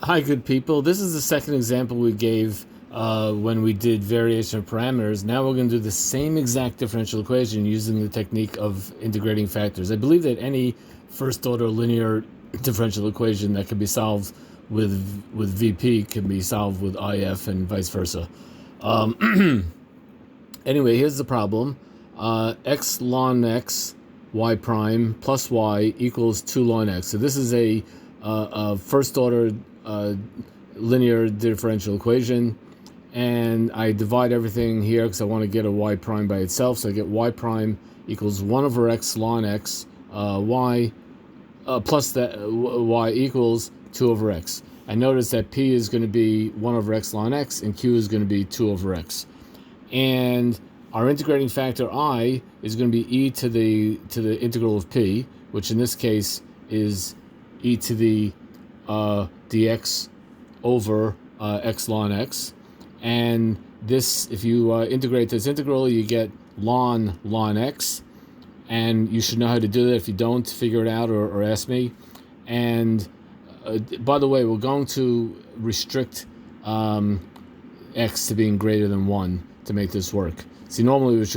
Hi, good people. This is the second example we gave when we did variation of parameters. Now we're going to do the same exact differential equation using the technique of integrating factors. I believe that any first-order linear differential equation that can be solved with VP can be solved with IF and vice versa. Anyway, here's the problem. X ln x y prime plus y equals 2 ln x. So this is a first-order linear differential equation, and I divide everything here because I want to get a y prime by itself. So I get y prime equals 1 over x ln x y plus that y equals 2 over x. I notice that p is going to be 1 over x ln x and q is going to be 2 over x. And our integrating factor I is going to be e to the integral of p, which in this case is e to the dx over x ln x. And this, if you integrate this integral, you get ln x. And you should know how to do that. If you don't, figure it out or ask me. And by the way, we're going to restrict x to being greater than 1 to make this work. See, normally we'd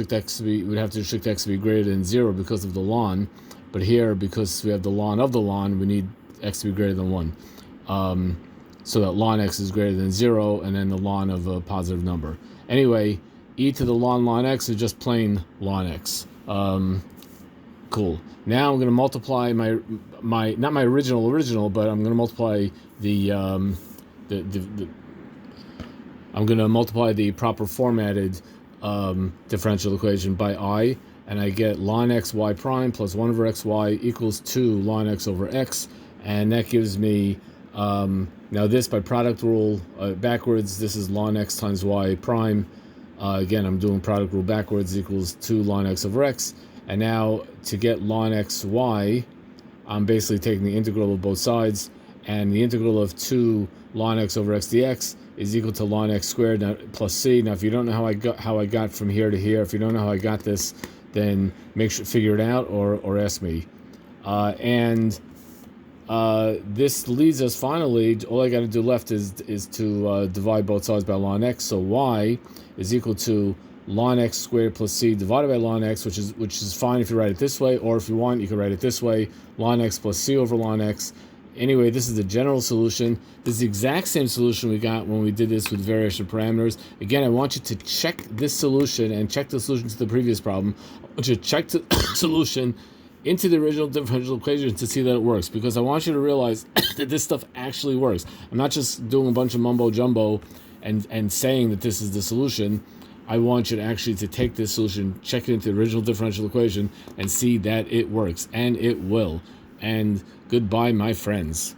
have to restrict x to be greater than 0 because of the ln, but here, because we have the ln of the ln, we need x to be greater than 1. So that ln x is greater than 0, and then the ln of a positive number. Anyway, e to the ln x is just plain ln x. Cool. Now I'm going to multiply my not my original, but I'm going to multiply I'm going to multiply the proper formatted differential equation by I, and I get ln x y prime plus 1 over xy equals 2 ln x over x, and that gives me, now this by product rule backwards, this is ln x times y prime. Again, I'm doing product rule backwards, equals 2 ln x over x. And now to get ln xy, I'm basically taking the integral of both sides, and the integral of 2 ln x over x dx is equal to ln x squared plus c. Now, if you don't know how I got from here to here, if you don't know how I got this, then figure it out or ask me. This leads us finally. All I got to do left is to divide both sides by ln x. So y is equal to ln x squared plus c divided by ln x, which is fine if you write it this way, or if you want, you can write it this way: ln x plus c over ln x. Anyway, this is the general solution. This is the exact same solution we got when we did this with variation parameters. Again, I want you to check this solution and check the solution to the previous problem. I want you to check the solution into the original differential equation to see that it works, because I want you to realize that this stuff actually works. I'm not just doing a bunch of mumbo jumbo and saying that this is the solution. I want you to actually take this solution, check it into the original differential equation, and see that it works, and it will. And goodbye, my friends.